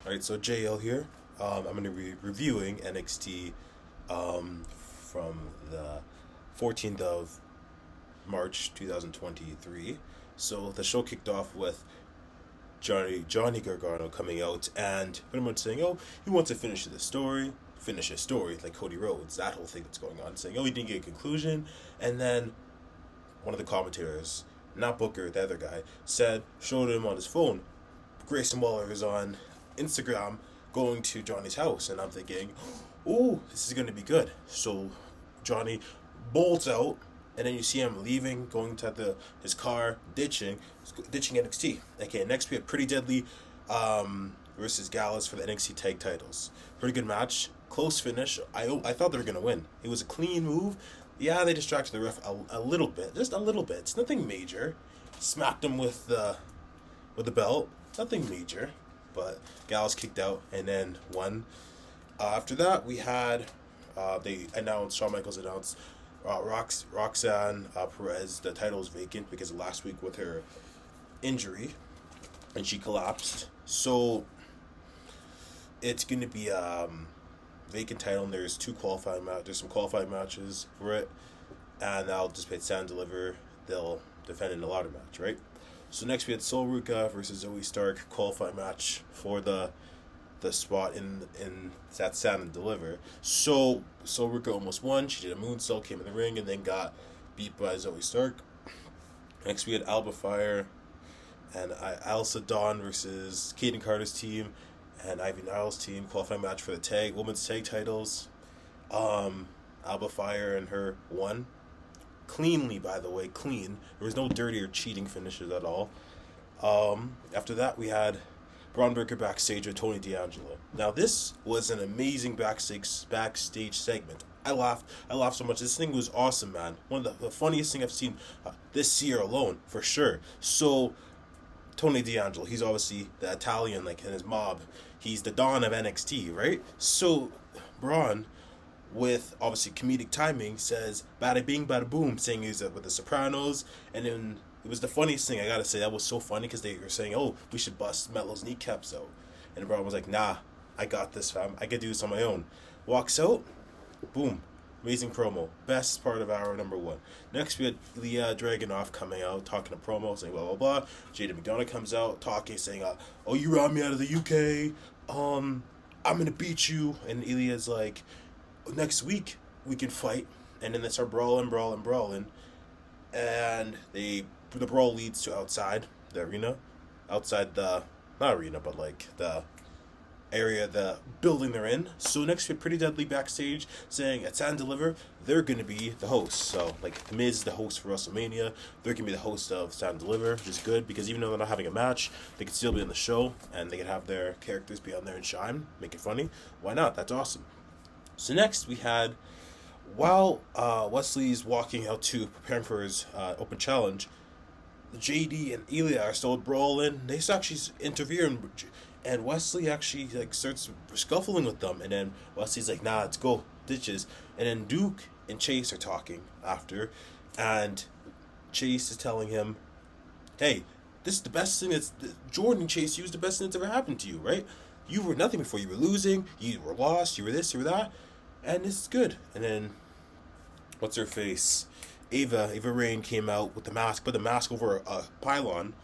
Alright, so JL here. I'm going to be reviewing NXT from the 14th of March 2023. So the show kicked off with Johnny Gargano coming out and pretty much saying, oh, he wants to finish his story, like Cody Rhodes, that whole thing that's going on, saying, oh, he didn't get a conclusion. And then one of the commentators, not Booker, the other guy, showed him on his phone, Grayson Waller is on Instagram going to Johnny's house, and I'm thinking, oh, this is going to be good. So Johnny bolts out, and then you see him leaving, going to his car, ditching NXT. Okay, next we have Pretty Deadly versus Gallus for the NXT tag titles. Pretty good match, close finish. I thought they were going to win. It was a clean move. Yeah, they distracted the ref a little bit, just a little bit. It's nothing major. Smacked him with the belt. Nothing major, but Gallus kicked out and then won. After that, we had Shawn Michaels announced Roxanne Perez, the title is vacant because of last week with her injury, and she collapsed. So it's going to be vacant title, and there's some qualifying matches for it, and I'll just pay Stand Deliver. They'll defend in a ladder match, right? So next we had Sol Ruka versus Zoe Stark qualifying match for the spot in that Stand and Deliver. So Sol Ruka almost won. She did a moonsault, came in the ring, and then got beat by Zoe Stark. Next we had Alba Fire and Alsa Dawn versus Kaden Carter's team and Ivy Niles' team, qualifying match for the women's tag titles. Alba Fire and her won. Cleanly, by the way, clean. There was no dirty or cheating finishes at all. After that, we had Braun Breaker backstage with Tony D'Angelo. Now, this was an amazing backstage segment. I laughed so much. This thing was awesome, man. One of the funniest thing I've seen this year alone, for sure. So, Tony D'Angelo, he's obviously the Italian, like, in his mob. He's the Don of NXT, right? So, Braun, with obviously comedic timing, says bada bing bada boom, saying he's with the Sopranos. And then it was the funniest thing, I gotta say. That was so funny because they were saying, oh, we should bust Melo's kneecaps out, and Braun was like, nah, I got this, fam, I can do this on my own. Walks out, boom, amazing promo, best part of hour number one. Next we had Ilya Dragunov coming out, talking a promo, saying blah blah blah. Jada McDonough comes out talking, saying, oh, you robbed me out of the UK, I'm gonna beat you. And Ilya's like, next week we can fight. And then they start brawling, and the brawl leads to outside the arena, outside the not arena but like the area, the building they're in. So next we have Pretty Deadly backstage saying at Stand Deliver they're going to be the hosts. So like Miz, the host for WrestleMania, they're going to be the host of Stand Deliver, which is good because even though they're not having a match, they can still be in the show and they can have their characters be on there and shine, make it funny. Why not? That's awesome. So next we had, while Wesley's walking out to preparing for his open challenge, JD and Ilya are still brawling. They actually interfere, and Wesley actually like starts scuffling with them. And then Wesley's like, "Nah, let's go." Ditches. And then Duke and Chase are talking after, and Chase is telling him, "Hey, this is the best thing Jordan, Chase, you was the best thing that's ever happened to you, right? You were nothing before. You were losing. You were lost. You were this. You were that." And this is good. And then, what's her face? Ava Rain came out with the mask, put the mask over a pylon.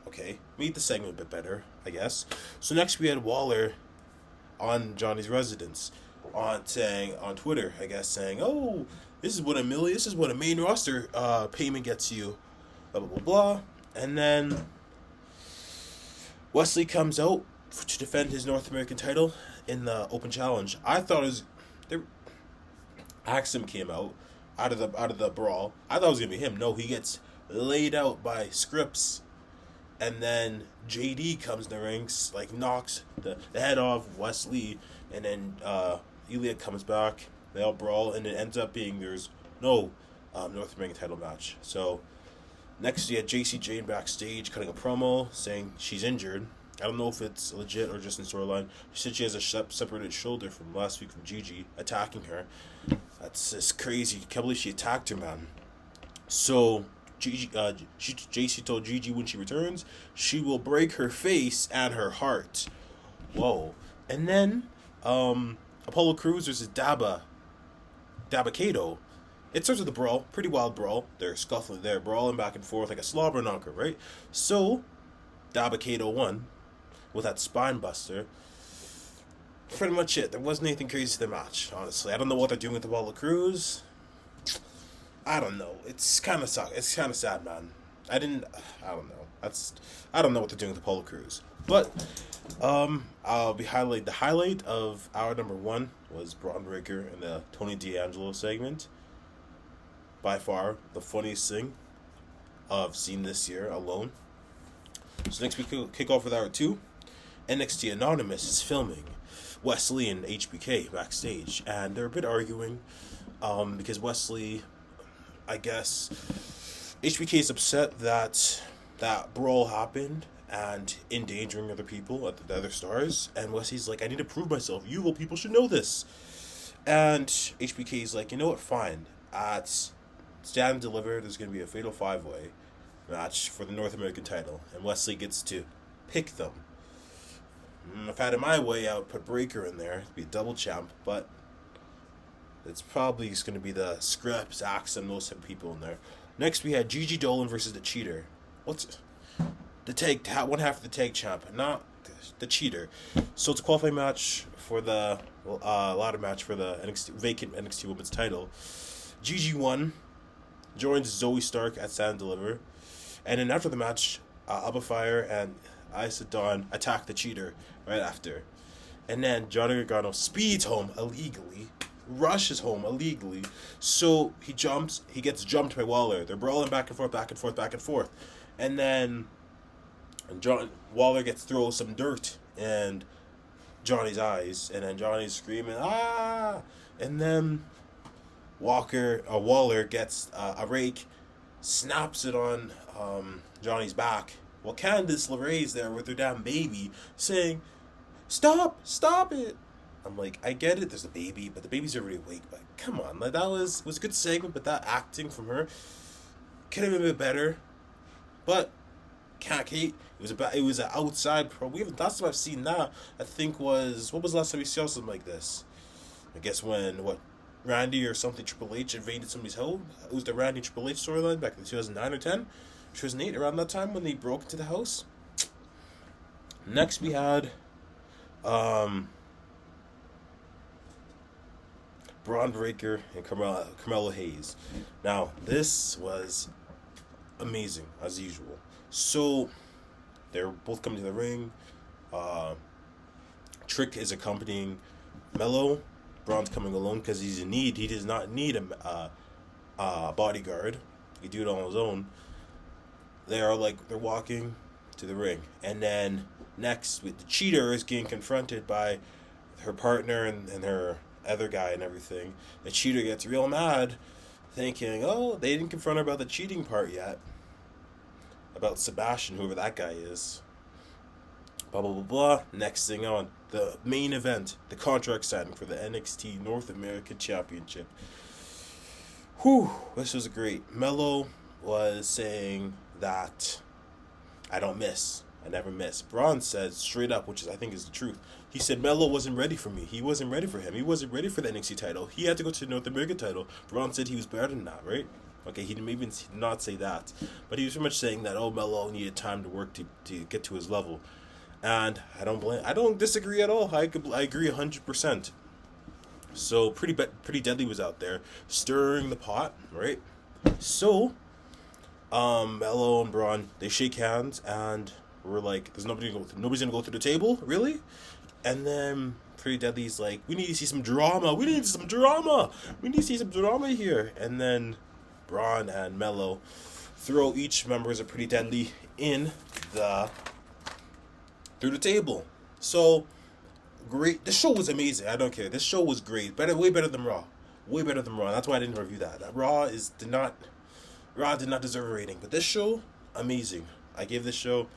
Okay, made the segment a bit better, I guess. So next we had Waller on Johnny's residence, on Twitter, I guess, saying, "Oh, this is what a main roster payment gets you." Blah blah blah blah. And then Wesley comes out to defend his North American title in the open challenge. I thought it was. Axum came out of the brawl. I thought it was gonna be him. No, he gets laid out by Scripps, and then JD comes in the ranks, like knocks the head off Wesley, and then Ilya comes back. They all brawl, and it ends up being there's no North American title match. So next you had JC Jane backstage cutting a promo saying she's injured. I don't know if it's legit or just in storyline. She said she has a separated shoulder from last week from Gigi attacking her. That's just crazy. Can't believe she attacked her, man. So JC told Gigi when she returns, she will break her face and her heart. whoa. And then Apollo Crews versus Dabba-Kato. It starts with a brawl, pretty wild brawl. They're scuffling, they're brawling back and forth like a slobber knocker, right? So Dabba-Kato won with that spine buster. Pretty much it. There wasn't anything crazy to the match, honestly. I don't know what they're doing with Apollo Crews. I don't know. It's kind of It's kind of sad, man. I don't know. I don't know what they're doing with Apollo Crews. But I'll be highlight. The highlight of hour number 1 was Braun Breaker in the Tony D'Angelo segment. By far the funniest thing I've seen this year alone. So next we kick off with hour 2. NXT Anonymous is filming Wesley and HBK backstage, and they're a bit arguing because Wesley, I guess, HBK is upset that that brawl happened and endangering other people, the other stars, and Wesley's like, I need to prove myself. You people should know this. And HBK's like, you know what, fine. At Stand and Deliver, there's going to be a Fatal 5-Way match for the North American title, and Wesley gets to pick them. If I had it my way, I would put Breaker in there to be a double champ, but it's probably going to be the Scripps, Axe, and those type of people in there. Next, we had Gigi Dolan versus the Cheater. What's the tag? One half of the tag champ, not the Cheater. So it's a qualifying match for the ladder match for the vacant NXT Women's title. Gigi won, joins Zoe Stark at Stand and Deliver, and then after the match, Abba Fire and Isa Dawn attack the Cheater right after. And then Johnny Gargano speeds home illegally, rushes home illegally, so he gets jumped by Waller. They're brawling back and forth, back and forth, back and forth. And then Waller gets thrown some dirt in Johnny's eyes, and then Johnny's screaming, ah! And then Waller gets a rake, snaps it on Johnny's back, while Candice LeRae's there with her damn baby saying, stop it. I'm like, I get it, there's a baby, but the baby's already awake. But come on, like that was a good segment, but that acting from her could have been a bit better. But can't Kate. It was an outside pro. Last time I've seen that, I think what was the last time we saw something like this? I guess when Randy or something Triple H invaded somebody's home. It was the Randy Triple H storyline back in 2009 or 10, 2008, around that time when they broke into the house. Next we had Braun Breaker and Carmelo Hayes. Now, this was amazing, as usual. So, they're both coming to the ring. Trick is accompanying Melo. Braun's coming alone because he's in need. He does not need a bodyguard. He can do it on his own. They're walking to the ring. And then next, with the Cheater is getting confronted by her partner and her other guy and everything. The Cheater gets real mad, thinking, oh, they didn't confront her about the cheating part yet. About Sebastian, whoever that guy is. Blah, blah, blah, blah. Next thing on, the main event, the contract signing for the NXT North American Championship. Whew, this was great. Melo was saying that I don't miss. I never miss. Braun said straight up, which I think is the truth. He said Melo wasn't ready for me. He wasn't ready for him. He wasn't ready for the NXT title. He had to go to the North American title. Braun said he was better than that, right? Okay, he didn't maybe not say that, but he was pretty much saying that Melo needed time to work to get to his level, and I don't disagree at all. I agree 100%. So pretty deadly was out there stirring the pot, right? So Melo and Braun, they shake hands and we're like, nobody's gonna go through the table, really? And then Pretty Deadly's like, we need to see some drama. We need to see some drama here. And then Braun and Melo throw each members of Pretty Deadly through the table. So great. This show was amazing. I don't care. This show was great. Way better than Raw. That's why I didn't review that. Raw did not deserve a rating. But this show, amazing. I gave this show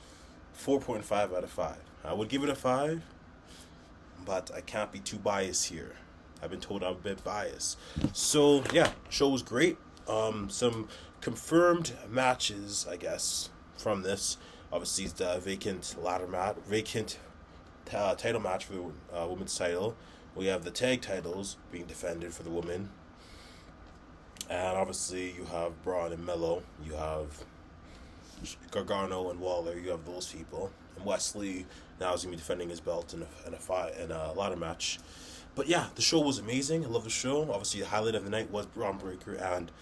4.5 out of 5. I would give it a 5, but I can't be too biased here. I've been told I'm a bit biased. So yeah, show was great. Some confirmed matches, I guess, from this. Obviously, the vacant title match for the women's title. We have the tag titles being defended for the women. And obviously, you have Braun and Mello. You have Gargano and Waller. You have those people. And Wesley now is going to be defending his belt in a ladder match. But yeah, the show was amazing. I love the show. Obviously, the highlight of the night was Braun Breaker and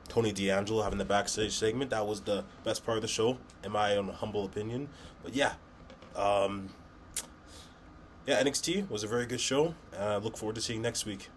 Tony D'Angelo having the backstage segment. That was the best part of the show, in my own humble opinion. But yeah, NXT was a very good show. And I look forward to seeing next week.